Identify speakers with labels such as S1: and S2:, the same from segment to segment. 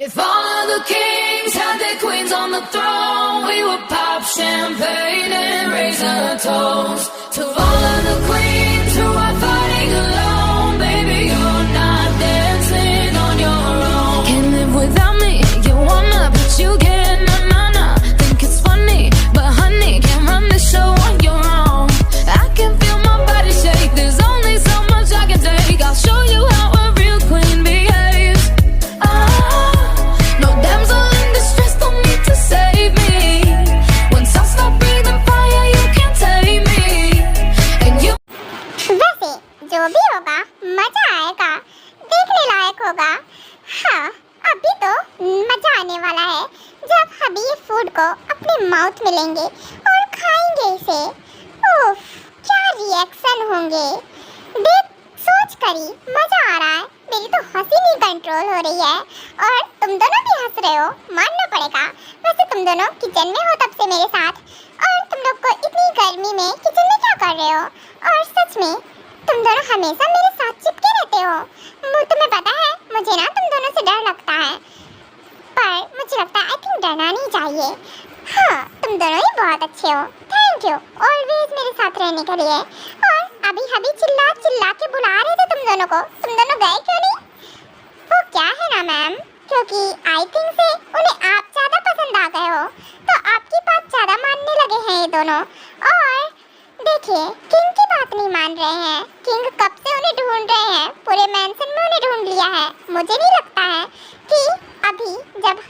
S1: If all of the kings had their queens on the throne, we would pop champagne and raise a toast to all of the queens who are fighting alone. Baby, you're not dancing on your own. Can't live without me, you wanna, but you can't. Nah. Think it's funny, but honey, can't run the show on your own. I can feel my body shake, there's only so much I can take. I'll show you how a real queen behaves. No damsel in distress, don't need to save me. Once I stop breathing fire, you can't tame me. And you
S2: वैसे जो भी होगा मजा आएगा, देखने लायक होगा। हाँ, अभी तो मजा आने वाला है जब हम ये फूड को अपने माउथ में लेंगे और खाएंगे इसे। उफ, क्या रिएक्शन होंगे, देख सोच कर ही मजा आ रहा है। मेरी तो हंसी नहीं कंट्रोल हो रही है और तुम दोनों भी हंस रहे हो, मानना पड़ेगा। वैसे तुम दोनों किचन में हो तब से मेरे साथ, और तुम लोग को इतनी गर्मी में किचन में क्या कर रहे हो? और सच में तुम दोनों हमेशा मेरे साथ चिपके रहते हो। तुम्हें पता है मुझे ना तुम दोनों से डर लगता है, पर मुझे लगता है आई थिंक डरना नहीं चाहिए। हाँ, तुम दोनों ही बहुत अच्छे हो। थैंक यू ऑलवेज मेरे साथ रहने के लिए। और अभी अभी चिल्ला चिल्ला के बुला रहे थे तुम दोनों को, तुम दोनों गए क्यों नहीं? वो क्या है ना मैम, क्योंकि आई थिंक से उन्हें आप ज़्यादा पसंद आ गए हो, तो आपकी बात ज़्यादा मानने लगे हैं ये दोनों। और देखिए, किंग की बात नहीं मान रहे हैं। किंग कब से उन्हें ढूंढ रहे हैं, पूरे मैंसन में उन्हें ढूंढ लिया है। मुझे नहीं लगता है कि अभी जब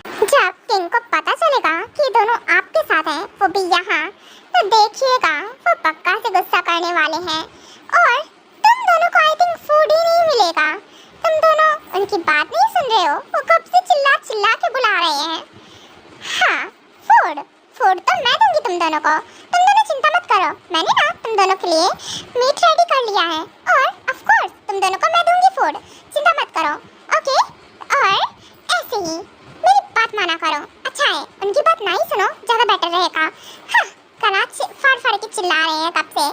S2: किंग को पता चलेगा कि दोनों आपके साथ हैं, वो भी यहाँ, तो देखिएगा वो पक्का से गुस्सा करने वाले हैं और तुम दोनों को आई थिंक फूड ही नहीं मिलेगा। तुम दोनों उनकी बात नहीं सुन रहे हो, वो कब से चिल्ला चिल्ला के बुला रहे हैं। हाँ, फूड तो मैं दूंगी तुम दोनों को, तुम दोनों चिंता मत करो। मैंने ना तुम दोनों के लिए मीट रेडी कर लिया है और ऑफ कोर्स तुम दोनों को मैं दूंगी फूड, चिंता मत करो। ओके, और ऐसे ही मेरी बात माना करो। अच्छा है, उनकी बात नहीं सुनो, ज़्यादा बेटर रहेगा। हाँ, कनाच फाड़ फाड़ के चिल्ला रहे हैं कब से।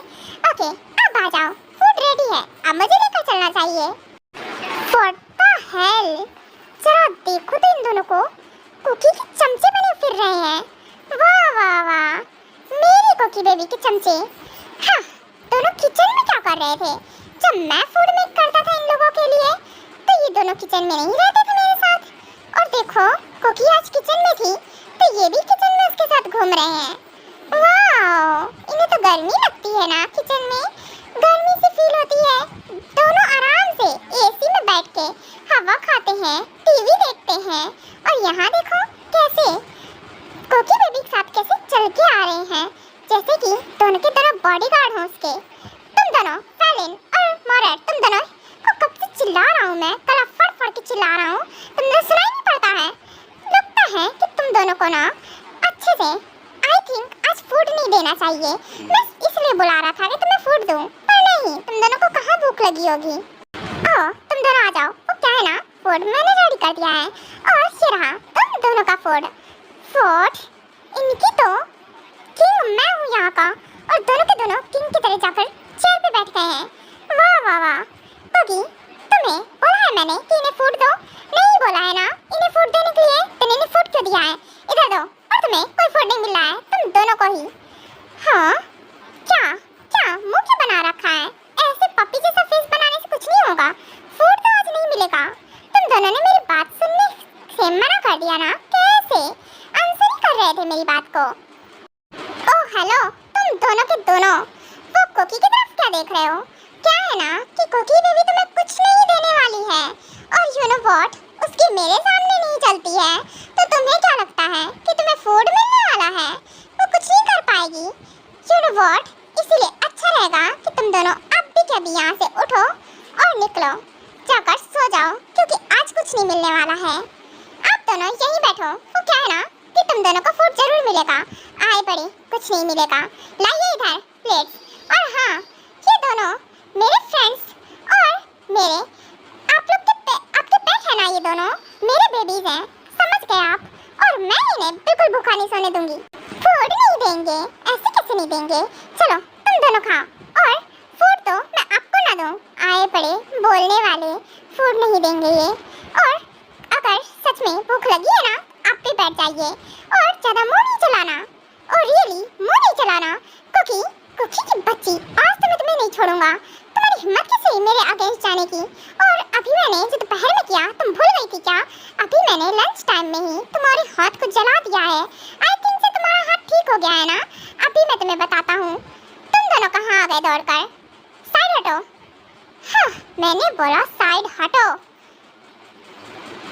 S2: ओके, अब आ जाओ, फूड रेडी है, अब मुझे लेकर चलना चाहिए। व्हाट द हेल, जरा देखो तो इन दोनों को, कुकी के चमचे बने फिर रहे हैं। वाह वाह वाह, मेरी कुकी बेबी के चमचे। हाँ, दोनों किचन में क्या कर रहे थे? जब मैं फूड मेक करता था इन लोगों के लिए, तो ये दोनों किचन में नहीं रहते थे मेरे साथ। और देखो, कुकी आज किचन में थी, तो ये भी किचन में उसके साथ घूम रहे हैं। वाह, इन्हें तो गर्मी लगती है ना किचन में, गर्मी से फील होती है। दोनों आराम से एसी में बैठ के हवा खाते हैं, टीवी देखते हैं, और यहाँ देखो कैसे कोकी बेबी के साथ कैसे चल के आ रहे हैं, जैसे कि दोनों के दोनों बॉडीगार्ड हो उसके। तुम दोनों फैलिन और मोरेट, तुम दोनों को कब से चिल्ला रहा हूँ मैं, गला फड़ फड़ के चिल्ला रहा हूँ, तुम दोनों सुनाई नहीं पड़ता है? लगता है कि तुम दोनों को ना अच्छे से आई थिंक आज फूड नहीं देना चाहिए। मैं इसलिए बुला रहा था कि तुम्हें फूड दूँ, पर नहीं, तुम दोनों को कहाँ भूख लगी होगी। ओ, तुम दोनों आ जाओ, वो क्या है ना, फूड मैंने रेडी कर दिया है और ये रहा तुम दोनों का फूड। फूड इनकी तो किंग मैं हूँ यहाँ का, और दोनों के दोनों किंग की तरह जाकर चेयर पे बैठ गए हैं। वाह वाह वाह, बगी तुम्हें बोला है मैंने कि इन्हें फूड दो? नहीं बोला है ना इन्हें फूड देने के लिए, तो इन्हें फूड क्यों दिया है? इधर दो, और तुम्हें कोई फूड नहीं मिल रहा है, तुम दोनों को ही। हाँ, क्या क्या मुँह क्यों बना रखा है? ऐसे पपी जैसा फेस बनाने से कुछ नहीं होगा, फूड तो आज नहीं मिलेगा। तुम दोनों ने मेरी बात सुनने से मना कर दिया ना, कैसे आंसर ही कर रहे थे मेरी बात को। ओह हेलो, तुम दोनों के दोनों वो कुकी की तरफ क्या देख रहे हो? क्या है ना कि कुकी बेबी तुम्हें कुछ नहीं देने वाली है, और यू नो व्हाट, उसकी मेरे सामने नहीं चलती है, तो तुम्हें क्या लगता है कि तुम्हें फूड मिलने वाला है? वो कुछ नहीं कर पाएगी। यू नो व्हाट, इसीलिए अच्छा रहेगा कि तुम दोनों अब भी कभी यहाँ से उठो और निकलो, जाकर सो जाओ, क्योंकि आज कुछ नहीं मिलने वाला है। आप दोनों यहीं बैठो, वो क्या है ना कि तुम दोनों को फूड जरूर मिलेगा। आए बड़े, कुछ नहीं मिलेगा, लाइए इधर प्लेट्स। और हाँ, ये दोनों मेरे फ्रेंड्स और मेरे आप लोग के आपके पेट है ना, ये दोनों मेरे बेबीज हैं, समझ गए आप? और मैं इन्हें बिल्कुल भूखा नहीं सोने दूंगी। फूड नहीं देंगे, ऐसे कैसे नहीं देंगे? चलो तुम दोनों खाओ, और फूड तो मैं आपको ना दूं। आए बड़े बोलने वाले, फूड नहीं देंगे ये। और अगर सच में भूख लगी है ना, आप भी बैठ जाइए और ज्यादा मुंह नहीं चलाना, और रियली मुंह नहीं चलाना। कुकी कुकी की बच्ची, आज तो मैं तुम्हें नहीं छोड़ूंगा। तुम्हारी हिम्मत कैसे हुई मेरे अगेंस्ट जाने की? और अभी मैंने जो दोपहर में किया तुम भूल गई थी क्या? अभी मैंने लंच टाइम में ही तुम्हारे हाथ को जला दिया है। आई थिंक से तुम्हारा हाथ ठीक हो गया है ना? अभी मैं तुम्हें बताता हूँ। तुम दोनों कहाँ आ गए दौड़कर? साइड हटो। हाँ, मैंने बोला साइड हटो।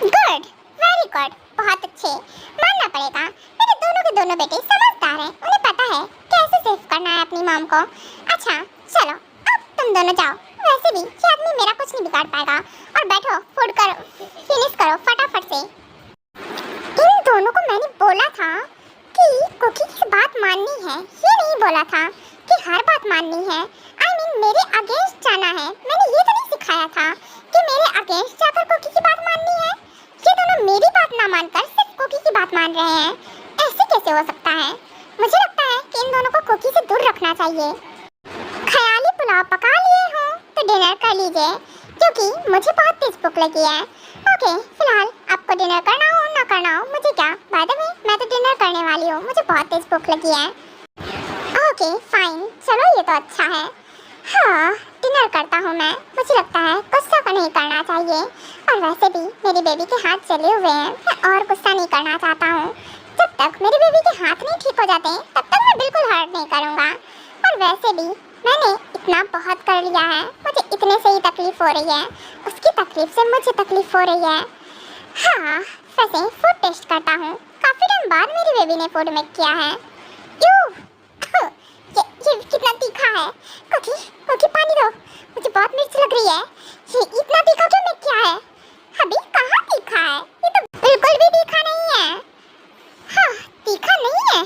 S2: गुड, वेरी गुड, बहुत अच्छे। मानना पड़ेगा, मेरे दोनों के दोनों बेटे समझदार हैं। उन्हें पता है कैसे सेव करना है अपनी मॉम को। अच्छा चलो, अब तुम दोनों जाओ। वैसे भी ये आदमी मेरा कुछ नहीं बिगाड़ पाएगा। और बैठो, फूड करो, फिनिश करो फटाफट से। इन दोनों को मैंने बोला था कि कुकी की बात माननी है, ये नहीं बोला था कि हर बात माननी है। आई मीन मेरे अगेंस्ट जाना है। मैंने ये तो नहीं सिखाया था कि मेरे अगेंस्ट जाकर कुकी की बात माननी है। ये दोनों मेरी बात ना मानकर सिर्फ कुकी की बात मान रहे हैं। ऐसे कैसे हो सकता है? मुझे लगता है कि इन दोनों को कुकी से दूर रखना चाहिए। ख्याली पुलाव पका लिए हो तो डिनर कर लीजिए, क्योंकि मुझे बहुत तेज भूख लगी है। ओके, फिलहाल आपको डिनर करना हो ना करना हो मुझे क्या। बाय द वे, मैं तो डिनर करने वाली हूँ, मुझे बहुत तेज भूख लगी है। ओके फाइन, चलो ये तो अच्छा है। हाँ, डिनर करता हूँ मैं। मुझे लगता है गुस्सा को नहीं करना चाहिए। और वैसे भी मेरी बेबी के हाथ जले हुए हैं, मैं और गुस्सा नहीं करना चाहता हूँ। जब तक मेरी बेबी के हाथ नहीं ठीक हो जाते तब तक मैं बिल्कुल हर्ट नहीं करूँगा। और वैसे भी मैंने इतना बहुत कर लिया है, मुझे इतने से ही तकलीफ हो रही है। उसकी तकलीफ से मुझे तकलीफ हो रही है। हाँ, वैसे फूड टेस्ट करता हूँ। काफ़ी टाइम बाद मेरी बेबी ने फूड मेक किया है। ये कितना तीखा है? कुकी कुकी पानी दो, मुझे बहुत मिर्च लग रही है। ये इतना तीखा क्यों मेक किया है? अभी कहाँ तीखा है? ये तो बिल्कुल भी तीखा नहीं है। हाँ, तीखा नहीं है,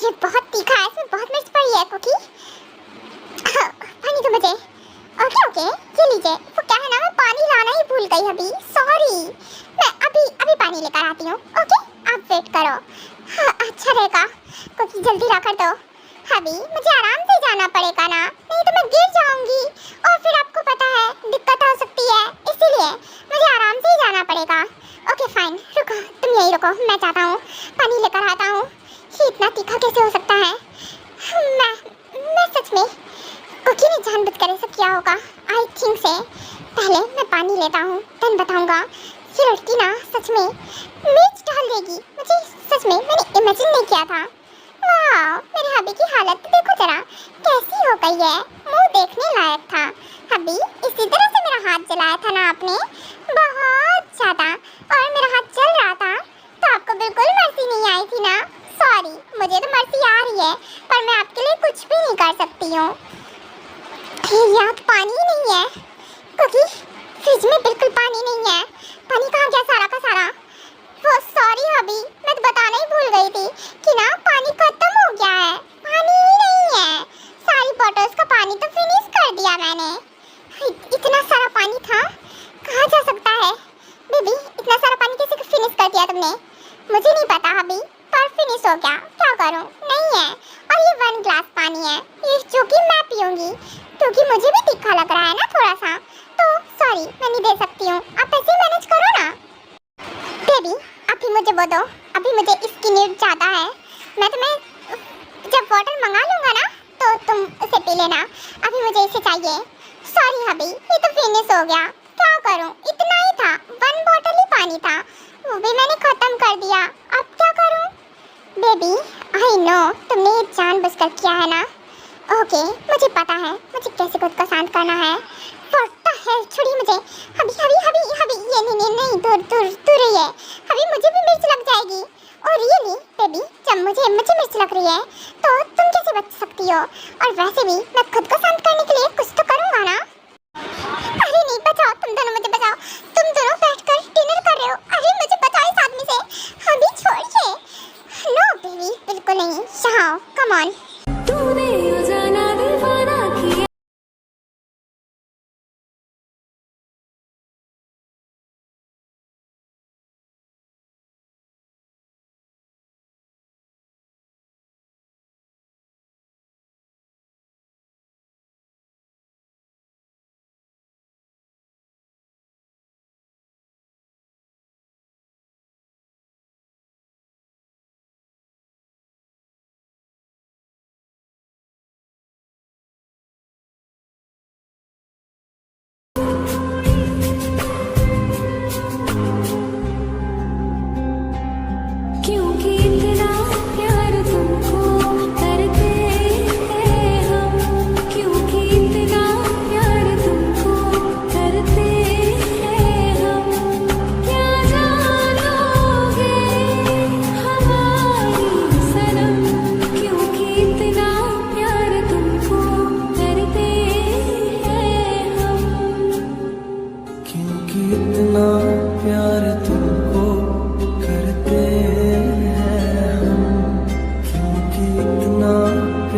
S2: ये बहुत तीखा है, इसमें बहुत मिर्च पड़ी है। कुकी हाँ, पानी दो मुझे। ओके ओके, ये लीजिए। वो क्या है ना, मैं पानी लाना ही भूल गई अभी, सॉरी। मैं अभी पानी लेकर आती हूँ। ओके, आप वेट करो। हाँ, अच्छा रहेगा। कुकी जल्दी ला कर दो। अभी मुझे आराम से जाना पड़ेगा ना, नहीं तो मैं गिर जाऊंगी और फिर आपको पता है दिक्कत हो सकती है। इसीलिए मुझे आराम से ही जाना पड़ेगा। ओके फाइन, रुको, तुम यहीं रुको, मैं जाता हूँ, पानी लेकर आता हूँ। ये इतना तीखा कैसे हो सकता है? मैं सच में कुकी ने जानबूझकर ऐसा किया होगा। आई थिंक से पहले मैं पानी लेता हूँ, देन बताऊँगा। ये लड़की ना सच में मिर्च डाल देगी, मुझे सच में मैंने इमेजिन नहीं किया था। वाह, मेरे हबी की हालत तो देखो जरा कैसी हो गई है। मुंह देखने लायक था। हबी, इसी तरह से मेरा हाथ जलाया था ना आपने, बहुत ज्यादा, और मेरा हाथ जल रहा था तो आपको बिल्कुल मर्जी नहीं आई थी ना? सॉरी, मुझे तो मर्जी आ रही है, पर मैं आपके लिए कुछ भी नहीं कर सकती हूँ। यहाँ तो पानी ही नहीं है। क्योंकि फ्रिज में बिल्कुल पानी नहीं है। पानी कहाँ गया सारा का सारा? वो सॉरी हबी, मैं तो बताना ही भूल गई थी कि ना पानी खत्म हो गया है। पानी ही नहीं है, सारी बॉटल्स का पानी तो फिनिश कर दिया मैंने। इतना सारा पानी था, कहाँ जा सकता है? बेबी, इतना सारा पानी कैसे फिनिश कर दिया तुमने? मुझे नहीं पता हबी, पर फिनिश हो गया। क्या करूँ? नहीं है, और ये 1 ग्लास पानी है, ये जो कि मैं पीऊँगी, क्योंकि मुझे भी तीखा लग रहा है ना थोड़ा सा। तो सॉरी, मैं नहीं दे सकती हूँ, आप ऐसे ही मैनेज करो ना। बेबी, अभी मुझे वो दो, अभी मुझे इसकी नीड ज़्यादा है। मैं तुम्हें जब वाटर मंगा लूँगा ना तो तुम उसे पी लेना, अभी मुझे इसे चाहिए। सॉरी हबी, ये तो फिनिश हो गया। क्या करूँ, इतना ही था, 1 बॉटल ही पानी था, वो भी मैंने ख़त्म कर दिया। अब क्या करूँ? बेबी, आई नो तुमने ये जानबूझकर किया है ना। ओके, मुझे पता है मुझे कैसे खुद को शांत करना है। व्हाट द हेल, छोड़िए मुझे। हबी हबी हबी हबी, ये नहीं, दूर दूर दूर रहिए। हबी, मुझे भी मिर्च लग जाएगी। और रियली बेबी, जब मुझे मिर्च लग रही है तो तुम कैसे बच सकती हो? और वैसे भी मैं खुद को शांत करने के लिए कुछ तो करूँगा ना। अरे नहीं, बचाओ, तुम दोनों मुझे बचाओ। तुम दोनों बैठकर डिनर कर रहे हो, अरे मुझे बचाओ इस आदमी से। हबी छोड़िए। नो बेबी, बिल्कुल नहीं, यहाँ कम ऑन।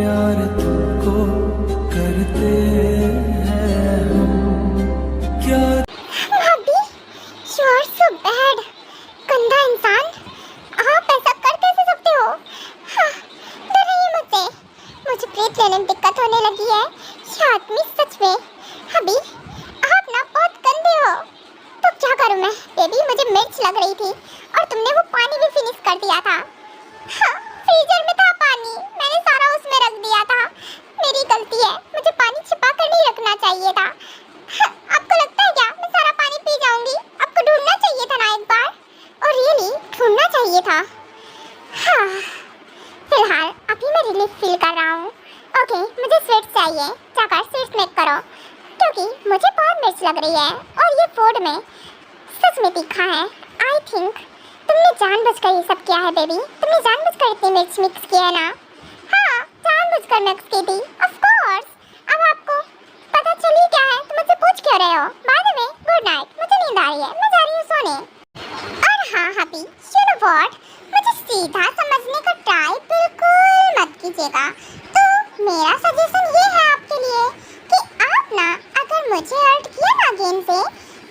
S3: प्यार तुमको करते हैं हम क्या।
S2: भाभी, you are so bad. गंदा इंसान, आप ऐसा कर कैसे सकते हो? हाँ, डर रही है मुझसे। मुझे ब्रेथ लेने में दिक्कत होने लगी है। ये आदमी सच में, अभी आप ना बहुत गंदे हो। तो क्या करूँ मैं? बेबी, मुझे मिर्च लग रही थी और तुमने वो पानी भी फिनिश कर दिया था। हाँ, फ्रीजर में था पानी, मैंने सारा उसमें रख दिया था। मेरी गलती है, मुझे पानी छिपा कर नहीं रखना चाहिए था। हाँ, आपको लगता है क्या मैं सारा पानी पी जाऊंगी? आपको ढूंढना चाहिए था ना एक बार, और रियली ढूंढना चाहिए था। हाँ, फिलहाल अभी मैं रिलीफ फील कर रहा हूँ। ओके, मुझे स्वीट्स चाहिए, जाकर स्वीट्स मेक करो, क्योंकि मुझे बहुत मिर्च लग रही है और ये फूड में सच में तीखा है। आई थिंक तुमने जानबूझकर ये सब किया है बेबी, तुमने जानबूझकर इतनी मिर्च मिक्स की है ना? हाँ, जानबूझकर मिक्स की थी, ऑफ कोर्स। अब आपको पता चली क्या है तो मुझसे पूछ क्यों रहे हो? By the way, good night, मुझे नींद आ रही है, मैं जा रही हूँ सोने। और हाँ हबी, यू नो व्हाट, मुझे सीधा समझने का ट्राई बिल्कुल मत कीजिएगा। तो मेरा सजेशन ये है आपके लिए कि आप ना, अगर मुझे हर्ट किया ना अगेन से,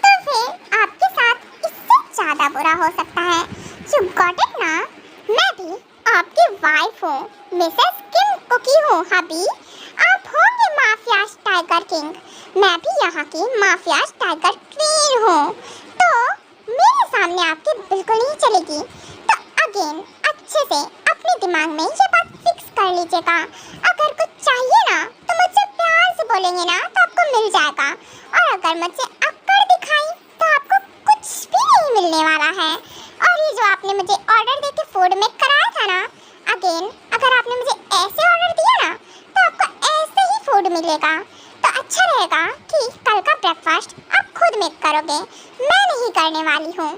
S2: तो फिर आपके साथ इससे ज़्यादा बुरा हो सकता है। यू गॉट इट ना? मैं भी आपकी वाइफ हूँ, मिसेस किम कुकी हूँ हबी। आप होंगे माफियाज टाइगर किंग, मैं भी यहाँ की माफियाज टाइगर क्वीन हूँ। तो मेरे सामने आपके बिल्कुल नहीं चलेगी। तो अगेन अच्छे से अपने दिमाग में ये बात फिक्स कर लीजिएगा। अगर कुछ चाहिए ना तो मुझसे प्यार से बोलेंगे ना तो आपको मिल जाएगा, और अगर मुझसे अक्कड़ दिखाई तो आपको कुछ भी नहीं मिलने वाला है। और ये जो आपने मुझे ऑर्डर देके फूड मेक कराया था ना, अगेन अगर आपने मुझे ऐसे ऑर्डर दिया ना तो आपको ऐसे ही फूड मिलेगा। तो अच्छा रहेगा कि कल का ब्रेकफास्ट आप खुद मेक करोगे, मैं नहीं करने वाली हूँ।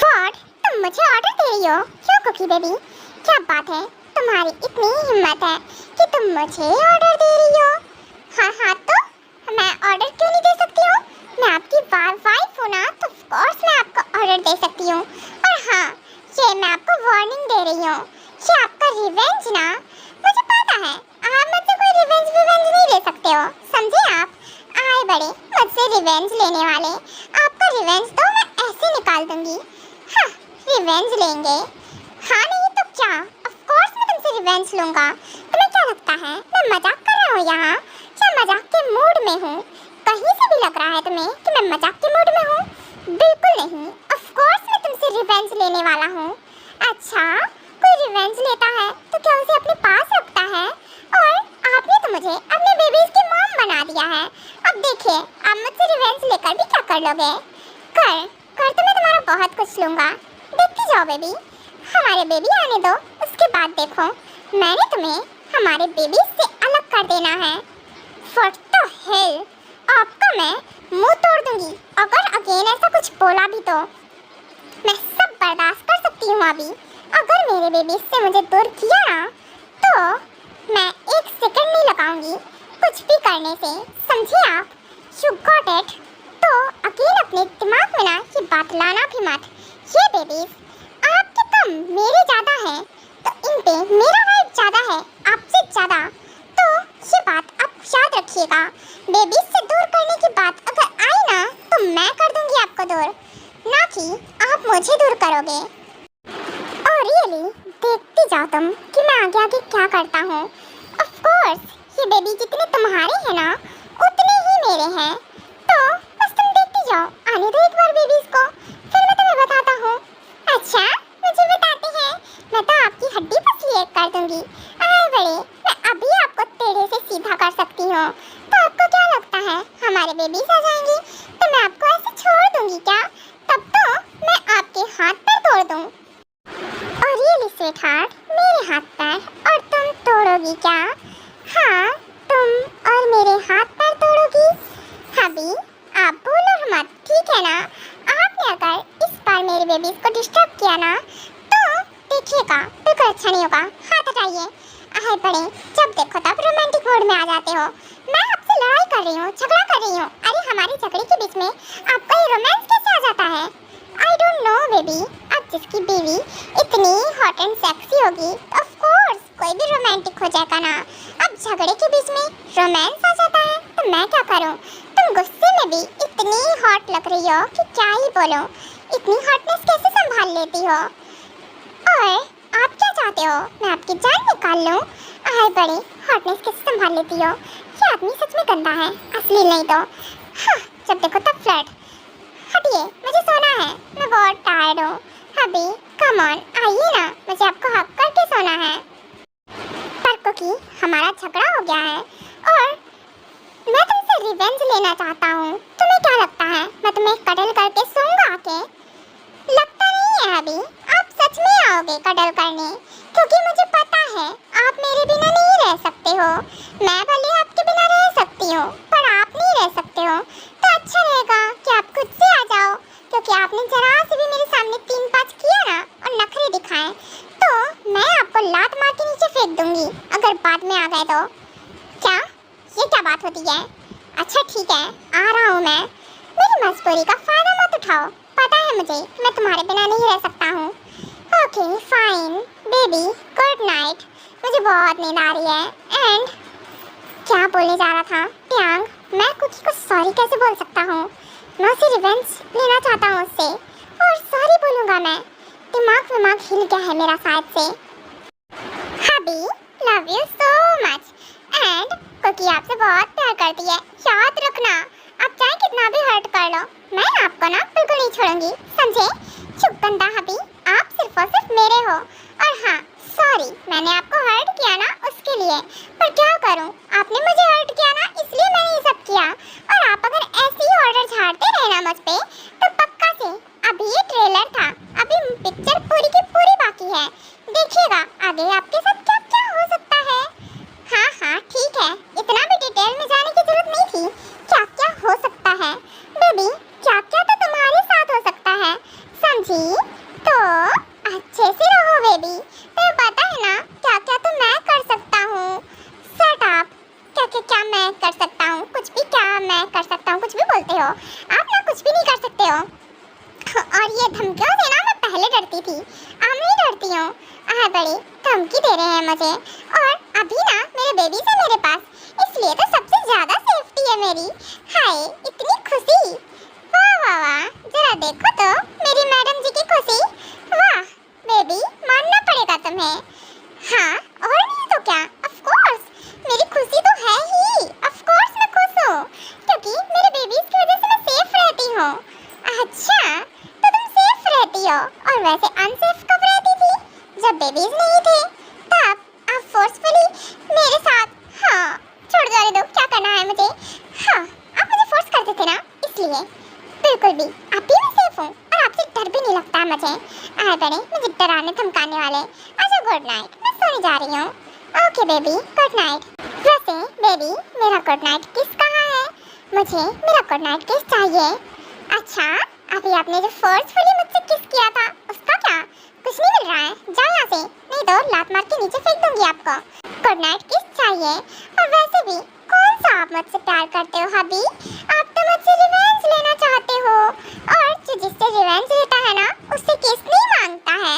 S2: व्हाट, तुम मुझे ऑर्डर दे रही हो? क्यों कुकी बेबी, क्या बात है, तुम्हारी इतनी हिम्मत है कि तुम मुझे ऑर्डर दे रही हो? हाँ, तो मैं ऑर्डर क्यों नहीं दे सकती हूँ? मैं आपकी वाइफ हूँ ना, तो ऑफ कोर्स मैं आपको ऑर्डर दे सकती हूँ। और हाँ, ये मैं आपको वार्निंग दे रही हूँ, ये आपका रिवेंज ना, मुझे पता है आप मुझसे कोई रिवेंज नहीं ले सकते हो, समझे आप? आए बड़े मुझसे रिवेंज लेने वाले, आपका रिवेंज तो मैं ऐसे निकाल दूंगी। हाँ, रिवेंज लेंगे? हाँ नहीं तो क्या, ऑफ कोर्स मैं तुमसे रिवेंज लूँगा। तुम्हें क्या लगता है मैं मजाक कर रहा हूँ यहाँ? क्या मजाक के मूड में हूँ? कहीं से भी लग रहा है तुम्हें कि मैं मजाक के मूड में हूँ? बिल्कुल नहीं, ऑफ कोर्स मैं तुमसे रिवेंज लेने वाला हूँ। अच्छा, कोई रिवेंज लेता है तो क्या उसे अपने पास रखता है? और आपने तो मुझे अपने बेबीज की मॉम बना दिया है। अब देखिए, आप मुझसे रिवेंज लेकर भी क्या कर लोगे? कर तो मैं तुम्हारा बहुत कुछ लूँगा, देखती जाओ बेबी। हमारे बेबी आने दो, उसके बाद देखो, मैंने तुम्हें हमारे बेबी से अलग कर देना है। What the hell? आपका मैं मुंह तोड़ दूंगी अगर अगेन ऐसा कुछ बोला भी तो। मैं सब बर्दाश्त कर सकती हूँ अभी, अगर मेरे बेबी से मुझे दूर किया ना तो मैं एक सेकंड नहीं लगाऊंगी कुछ भी करने से, समझे आप? You got it? तो अगेन अपने दिमाग में ना ये बात लाना भी मत। ये बेबीज आपके कम मेरे ज़्यादा हैं, तो इन पे मेरा राइट ज़्यादा है आपसे ज़्यादा। तो ये बात आप याद रखिएगा, बेबीज से दूर करने की बात अगर आई ना तो मैं कर दूंगी आपको दूर, ना कि आप मुझे दूर करोगे। और रियली देखती जाओ तुम कि मैं आगे आगे क्या करता हूँ। ऑफ कोर्स ये बेबी जितने तुम्हारे हैं ना उतने ही मेरे हैं, तो बस तुम देखती जाओ। आने दो एक बार बेबीज को, फिर मैं तुम्हें बताता हूँ। अच्छा, मुझे बताते हैं? मैं तो आपकी हड्डी पसली एक कर दूंगी। आए बड़े, मैं अभी आपको टेढ़े से सीधा कर सकती हूँ। तो आपको क्या लगता है हमारे बेबीज आ जाएंगी तो मैं आपको ऐसे छोड़ दूंगी क्या? तब तो मैं आपके हाथ पैर तोड़ दूँ। और रियली स्वीटहार्ट, मेरे हाथ पैर और तुम तोड़ोगी क्या? हाँ, तुम और मेरे हाथ पैर तोड़ोगी? हबी आप बोलो मत, ठीक है ना? आपने अगर इस बार मेरे बेबीज को डिस्टर्ब किया ना तो देखिएगा बिल्कुल अच्छा नहीं होगा। हाथ हटाइए। आए बड़े, जब देखो तब रोमांटिक मोड में आ जाते हो। मैं आपसे लड़ाई कर रही हूँ, झगड़ा कर रही हूँ, अरे हमारे झगड़े के बीच में आपका ये रोमांस कैसे आ जाता है? आई डोंट नो बेबी, अब जिसकी बीवी इतनी हॉट एंड सेक्सी होगी तो ऑफ कोर्स कोई भी रोमांटिक हो जाएगा ना। अब झगड़े के बीच में रोमांस आ जाता है तो मैं क्या करूं? तुम गुस्से में भी इतनी हॉट लग रही हो कि क्या ही बोलूं। इतनी हॉटनेस कैसे संभाल लेती हो? और आप क्या चाहते हो, मैं आपकी जान निकाल लूं? आए बड़ी, हॉटनेस कैसे संभाल लेती हो? ये आदमी सच में गंदा है, असली नहीं तो। हाँ, जब देखो तब फ्लर्ट। हटिए, मुझे सोना है, मैं बहुत टायर्ड हूँ। अभी कम ऑन, आइए ना, मुझे आपको हक करके सोना है। पर कुकी, हमारा झगड़ा हो गया है और मैं तुमसे रिवेंज लेना चाहता हूँ। तुम्हें क्या लगता है मैं तुम्हें कडल करके सोऊंगा आके? लगता नहीं है अभी आप सच में आओगे कडल करने, क्योंकि मुझे पता है आप मेरे बिना नहीं रह सकते हो। मैं भले आपके बिना रह सकती हूँ पर आप नहीं रह सकते हो। तो अच्छा रहेगा कि आप खुद से आ जाओ, क्योंकि आपने जरा से भी मेरे सामने 3-5 किया ना और नखरे दिखाए तो मैं आपको लात मार के नीचे फेंक दूंगी अगर बाद में आ गए तो। क्या ये क्या बात होती है? अच्छा ठीक है, आ रहा हूँ मैं। मेरी मजबूरी का फायदा मत उठाओ, पता है मुझे मैं तुम्हारे बिना नहीं रह सकता हूँ। Okay fine baby, good night. मुझे बहुत नींद आ रही है। एंड क्या बोलने जा रहा था प्यांग, मैं कुकी को सॉरी कैसे बोल सकता हूँ? मैं उसे रिवेंज लेना चाहता हूँ उससे और सॉरी बोलूँगा मैं। दिमाग हिल गया है मेरा शायद से। Hubby love you so much. And Cookie आपसे बहुत प्यार करती है, याद रखना। आप चाहे कितना भी हर्ट कर लो, मैं आपको ना बिल्कुल नहीं छोड़ूंगी, समझे? चुप गंदा हबी, आप सिर्फ और सिर्फ मेरे हो। और हाँ सॉरी, मैंने आपको हर्ट किया ना उसके लिए, पर क्या करूं, आपने मुझे हर्ट किया ना इसलिए मैंने ये सब किया। और आप अगर ऐसे ही ऑर्डर झाड़ते रहे ना मुझ पे तो पक्का से, अभी ये ट्रेलर था, अभी पिक्चर पूरी की पूरी बाकी है। देखिएगा आगे आपके साथ क्या क्या हो सकता है। हाँ ठीक है, इतना भी डिटेल में जाने की जरूरत नहीं थी। क्या क्या हो सकता है बेबी, क्या क्या तो तुम्हारे साथ हो सकता है, समझी? तो अच्छे से रहो बेबी, तुम्हें पता है ना क्या क्या तो मैं कर सकता हूँ। शट अप, क्या मैं कर सकता हूँ? कुछ भी क्या मैं कर सकता हूँ? कुछ भी बोलते हो आप ना, कुछ भी नहीं कर सकते हो। और ये धमकियों से ना मैं पहले डरती थी, अब नहीं डरती हूँ। बड़ी धमकी दे रहे हैं मुझे और अभी ना मेरे बेबी से मेरे पास, इसलिए तो सबसे ज्यादा सेफ्टी है मेरी। हाय इतनी खुशी, वाह वाह वाह, जरा देखो तो मेरी मैडम जी की खुशी। वाह बेबी, मानना पड़ेगा तुम्हें। हाँ और नहीं तो क्या, ऑफ कोर्स मेरी खुशी तो है ही। ऑफ कोर्स मैं खुश हूँ क्योंकि मेरे बेबीज की वजह से मैं सेफ रहती हूँ। अच्छा तो तुम सेफ रहती हो, और वैसे अनसेफ कब रहती थी? जब बेबीज नहीं थे तब आप फोर्सफुली मेरे साथ। हाँ छोड़ जाने दो, क्या करना है मुझे? हाँ आप मुझे फोर्स करते थे ना, इसलिए बिल्कुल भी अब भी मैं सेफ हूँ और आपसे डर भी नहीं लगता मुझे। आए बड़े मुझे डराने धमकाने वाले। अच्छा गुड नाइट, मैं सोने जा रही हूँ। Okay baby good night. वैसे बेबी मेरा गुड नाइट किस कहाँ है? मुझे मेरा गुड नाइट किस चाहिए। अच्छा अभी आपने जो फोर्सफुली मुझसे किस किया था उसका क्या? कुछ नहीं मिल रहा है, जाओ यहाँ से, नहीं तो लात मार के नीचे फेंक दूंगी आपको। गुड नाइट किस चाहिए? और वैसे भी कौन सा आप मुझसे प्यार करते हो हबी? आप तो मुझसे रिवेंज लेना चाहते हो, और जो जिससे रिवेंज लेता है ना उससे किस नहीं मांगता है,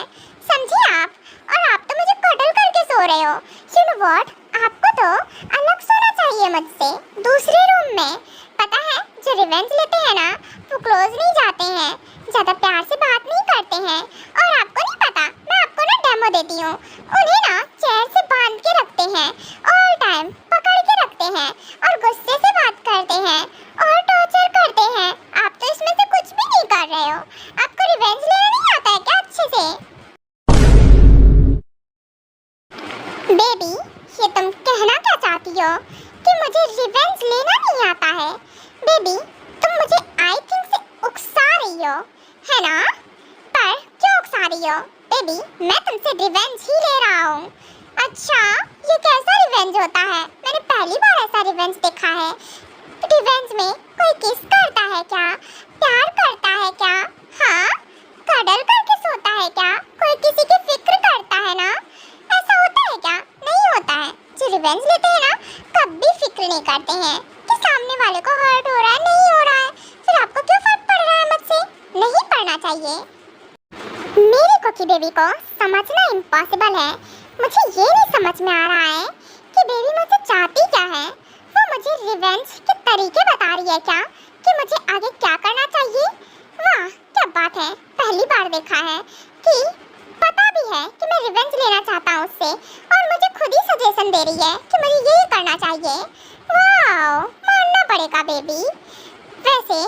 S2: समझे आप? और आप तो मुझे कडल करके सो रहे हो। यू नो व्हाट, आपको तो अलग सोना चाहिए मुझसे, दूसरे रूम में। पता है जो रिवेंज लेते हैं ना वो क्लोज नहीं जाते हैं, ज्यादा प्यार से बात नहीं करते हैं। और आपको नहीं पता, मैं आपको ना डेमो देती हूँ। उन्हें ना चेयर से बांध के रखते हैं, ऑल टाइम पकड़ के रखते हैं और गुस्से से बात करते हैं और टॉर्चर करते हैं। आप तो इसमें से कुछ भी नहीं कर रहे हो। आपको रिवेंज लेना नहीं आता है क्या अच्छे से? बेबी ये तुम कहना क्या चाहती हो कि मुझे रिवेंज लेना नहीं आता है? बेबी तुम मुझे आई थिंक से उकसा रही हो, है ना? पर क्यों उकसा रही हो? बेबी मैं तुमसे रिवेंज ही ले रहा हूँ। अच्छा ये कैसा रिवेंज होता है? मैंने पहली बार ऐसा रिवेंज देखा है। रिवेंज में कोई किस करता है क्या? प्यार करता है क्या? हाँ कडल करके सोता है क्या? कोई किसी की फिक्र करता है ना? ऐसा होता है क्या? नहीं होता है। जो रिवेंज लेते हैं ना कभी फिक्र नहीं करते हैं कि सामने वाले को हर्ट हो रहा है नहीं हो रहा है। फिर आपको क्यों फर्क पड़ रहा है मुझसे? नहीं पड़ना चाहिए। मेरी कोकी बेबी को समझना इम्पॉसिबल है। मुझे ये नहीं समझ में आ रहा है कि बेबी मुझसे चाहती क्या है। वो मुझे रिवेंज के तरीके बता रही है क्या, कि मुझे आगे क्या करना चाहिए। वाह क्या बात है, पहली बार देखा है कि पता भी है कि मैं रिवेंज लेना चाहता हूँ उससे, और मुझे खुद ही सजेशन दे रही है कि मुझे यही करना चाहिए। वाह मानना पड़ेगा बेबी। वैसे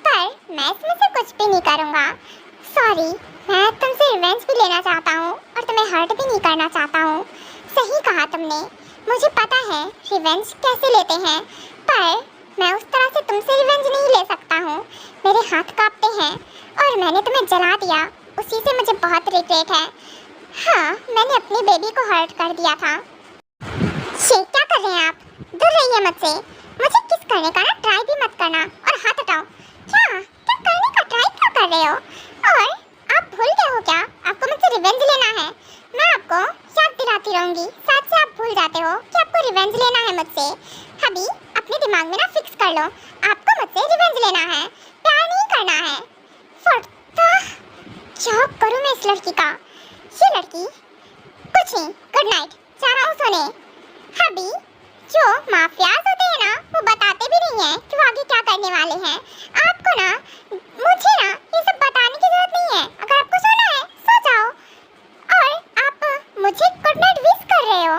S2: पर मैं इसमें से कुछ भी नहीं करूँगा। सॉरी, मैं तुमसे रिवेंज भी लेना चाहता हूँ और तुम्हें हर्ट भी नहीं करना चाहता हूँ। सही कहा तुमने, मुझे पता है रिवेंज कैसे लेते हैं, पर मैं उस तरह से तुमसे रिवेंज नहीं ले सकता हूँ। मेरे हाथ कांपते हैं और मैंने तुम्हें जला दिया, उसी से मुझे बहुत रिग्रेट है। हाँ, मैंने अपनी बेबी को हर्ट कर दिया था। ये क्या कर रहे हैं आप? दूर रहिए मुझसे। मुझे किस करने का ना ट्राई भी मत करना, और हाथ हटाओ। क्या क्या करने का ट्राई क्या कर रहे हो? और आप भूल गए हो क्या आपको मुझसे रिवेंज लेना है? मैं आपको याद दिलाती रहूंगी, साथ से आप भूल जाते हो कि आपको रिवेंज लेना है मुझसे। अभी अपने दिमाग में ना फिक्स कर लो, आपको मुझसे रिवेंज लेना है, प्यार नहीं करना है। फटता क्या करूं मैं इस लड़की का? ये लड़की कुछ नहीं, गुड नाइट, जा रहा हूँ सोने। अभी जो माफियाज होते हैं ना, वो बताते भी नहीं है कि वो आगे क्या करने वाले हैं। आपको ना, मुझे ना ये सब बताने की जरूरत नहीं है। अगर आपको सोना है सो जाओ, और आप मुझे गुड नाइट विश कर रहे हो,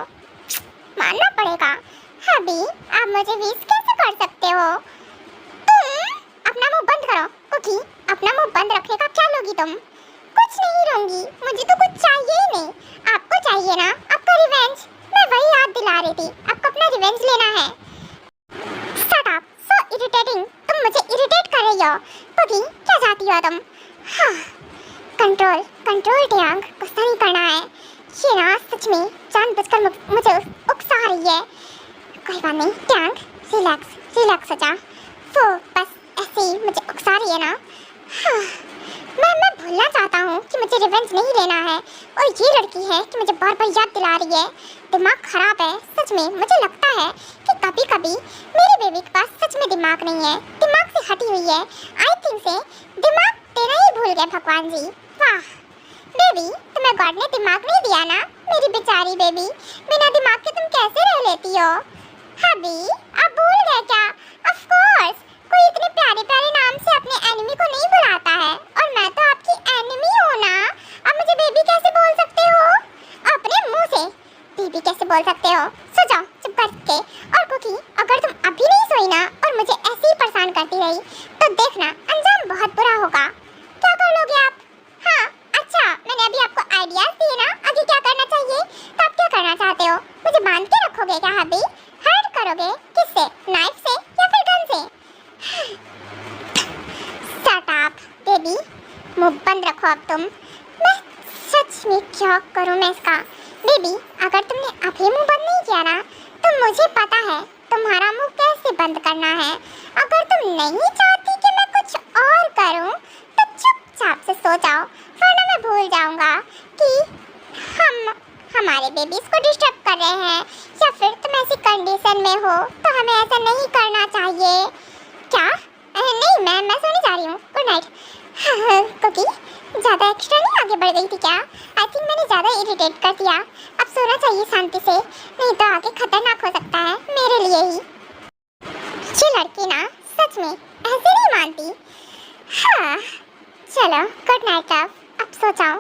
S2: मानना पड़ेगा। अभी आप मुझे विश कैसे कर सकते हो? तुम अपना मुंह बंद करो कुकी, अपना मुंह बंद रखने का क्या लोगी तुम? कुछ नहीं लूंगी, मुझे तो कुछ चाहिए ही नहीं। आपको चाहिए ना आपका रिवेंज, मैं वही याद दिला रही थी, आपको अपना रिवेंज लेना है। शट अप, सो इरिटेटिंग, तुम मुझे इरिटेट कर रही हो। कुकी क्या चाहती हो तुम? हाँ, कंट्रोल कंट्रोल टैंक, गुस्सा नहीं करना है। ये ना सच में जानबूझकर मुझे उकसा रही है। कोई बात नहीं टैंक, रिलैक्स रिलैक्स हो जा। वो बस ऐसे ही मुझे उकसा रही है ना। हाँ, मैं भूलना चाहता हूँ कि मुझे रिवेंज नहीं लेना है, और ये लड़की है कि मुझे बार बार याद दिला रही है। दिमाग खराब है सच में। मुझे लगता है कि कभी कभी मेरी बेबी के पास सच में दिमाग नहीं है, दिमाग से हटी हुई है। आई थिंक से दिमाग देना ही भूल गए भगवान जी। वाह बेबी, तुम्हें गॉड ने दिमाग नहीं दिया ना? मेरी बेचारी बेबी, बिना दिमाग के तुम कैसे रह लेती हो? अभी आप भूल गए क्या? ऑफ कोर्स, कोई इतने प्यारे प्यारे नाम से अपने एनिमी को नहीं बुलाता है, और मैं तो आपकी एनिमी हूँ ना। अब मुझे बेबी कैसे बोल सकते हो? अपने मुंह से बेबी कैसे बोल सकते हो? सो जाओ चुप करके। और कुकी, अगर तुम अभी नहीं सोई ना और मुझे ऐसे ही परेशान करती रही, तो देखना अंजाम बहुत बुरा होगा। क्या कर लोगे आप? हाँ अच्छा, मैंने अभी आपको आइडियाज दिए ना आगे क्या करना चाहिए, तो आप क्या करना चाहते हो? मुझे बांध के रखोगे क्या? अभी हर्ट करोगे? किससे? नाइफ से या फिर गन से? शट अप बेबी, मुंह बंद रखो अब तुम। मैं सच में क्या करूं मैं इसका? बेबी, अगर तुमने अभी मुंह बंद नहीं किया ना, तो मुझे पता है तुम्हारा मुंह कैसे बंद करना है। अगर तुम नहीं चाहती कि मैं कुछ और करूं, तो चुपचाप से सो जाओ, वरना मैं भूल जाऊंगा कि हम हमारे बेबीज को डिस्टर्ब कर रहे हैं, या फिर तुम ऐसी कंडीशन में हो तो हमें ऐसा नहीं करना चाहिए। क्या? नहीं, मैं सोने जा रही हूँ, गुड नाइट। कुकी, ज़्यादा एक्स्ट्रा नहीं आगे बढ़ गई थी क्या? आई थिंक मैंने ज़्यादा इरिटेट कर दिया। अब सोना चाहिए शांति से, नहीं तो आगे खतरनाक हो सकता है मेरे लिए ही। ये लड़की ना सच में ऐसे नहीं मानती। हाँ चलो गुड नाइट, अब सो जाओ,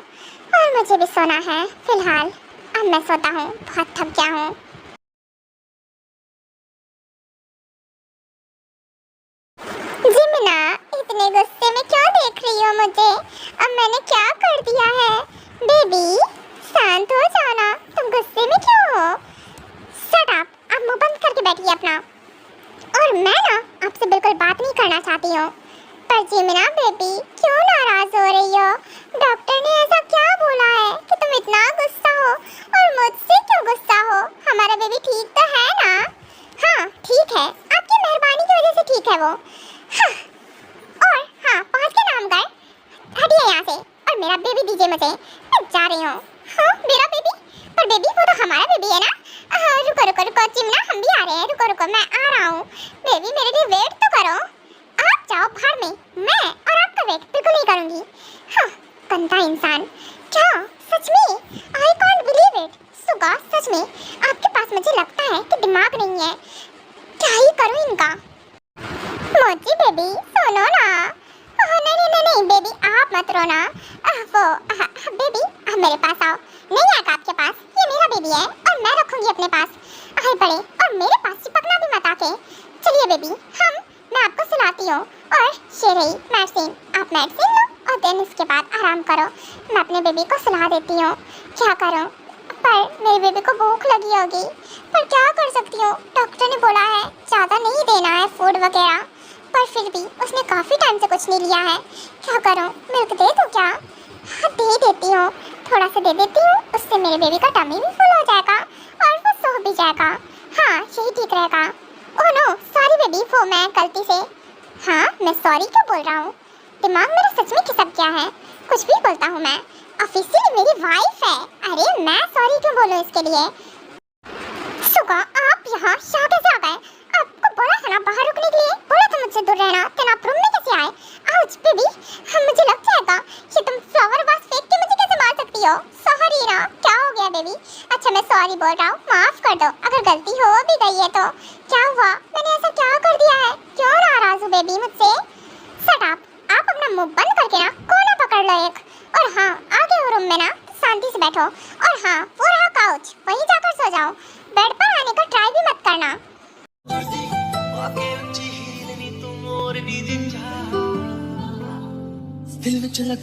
S2: और मुझे भी सोना है फिलहाल। अब मैं सोता हूँ, बहुत थक गया हूँ। जिमिना, इतने गुस्से में क्यों देख रही हो मुझे? अब मैंने क्या कर दिया है? बेबी शांत हो जाओ ना, तुम गुस्से में क्यों हो? शट अप, अब मुंह बंद करके बैठिए अपना। और मैं ना आपसे बिल्कुल बात नहीं करना चाहती हूँ। पर जिमिना बेबी, क्यों नाराज हो रही हो? डॉक्टर ने ऐसा क्या बोला है कि तुम इतना गुस्सा हो? और मुझसे क्यों गुस्सा हो? हमारा बेबी ठीक तो है ना? हाँ ठीक है, आपकी मेहरबानी की वजह से ठीक है वो। हाँ, और हाँ, पहुँच के नाम कर, हटिए यहाँ से, और मेरा बेबी दीजिए मुझे, मैं जा रही हूँ। हाँ मेरा बेबी? पर बेबी वो तो हमारा बेबी है ना। रुको रुको रुको चिमना, हम भी आ रहे हैं, रुको रुको मैं आ रहा हूँ। बेबी मेरे लिए वेट तो करो। आप जाओ बाहर में, मैं और आपका वेट बिल्कुल नहीं करूँगी। हाँ गंदा इंसान। क्या सच में? I can't believe it. Suga सच में आपके पास मुझे लगता है कि दिमाग नहीं है। क्या ही करूं इनका। मोची बेबी सुनो ना। नहीं बेबी आप मत रोना। बेबी आप मेरे पास आओ। नहीं आएगा आपके पास, ये मेरा बेबी है और मैं रखूंगी अपने पास। आए बड़े और मेरे पास चिपकना भी मत आके। चलिए बेबी मैं आपको सुलाती हूँ। और ये रही मेडिसिन, आप मेडिसिन लो और देन इसके बाद आराम करो। मैं अपने बेबी को सुला देती हूँ। क्या करूँ, पर मेरे बेबी को भूख लगी होगी, पर क्या कर सकती हूँ। डॉक्टर ने बोला है ज़्यादा नहीं देना है फूड वगैरह, पर फिर भी उसने काफ़ी टाइम से कुछ नहीं लिया है। क्या करूँ, मिल्क दे दूँ क्या? हाँ दे देती हूँ, थोड़ा सा दे देती हूँ। उससे मेरे बेबी का टमी भी फुल हो जाएगा और वो सो भी जाएगा। हाँ यही ठीक रहेगा। ओह नो सॉरी बेबी, वो मैं गलती से। हाँ मैं सॉरी क्यों बोल रहा हूँ, दिमाग मेरा सच में खिसक गया है। कुछ भी बोलता हूँ मैं, ऑफिशियली मेरी वाइफ है। अरे मैं सॉरी क्यों बोलूँ इसके लिए। सुगा आप यहाँ कैसे आ गए? आपको बोला था ना बाहर रुकने के लिए, बोला था मुझसे दूर रहना, तो आप रूम में कैसे आए? आउच बेबी मुझे लग जाएगा। ये तुम फ्लावर वास फेंक के मुझे कैसे मार सकती हो? सॉरी ना, क्या हो गया बेबी? अच्छा मैं सॉरी बोल रहा हूँ, माफ कर दो अगर गलती हो भी गई है तो। क्या हुआ, मैंने ऐसा क्या कर दिया है? क्यों नाराज हो बेबी मुझसे? शट अप, आप अपना मुंह बंद करके ना कोना पकड़ लो एक। और हाँ आगे हो रूम में ना, शांति से बैठो। और हाँ वो रहा काउच, वहीं जाकर सो जाओ, बेड पर आने का ट्राई भी मत करना।
S3: दिल विच लख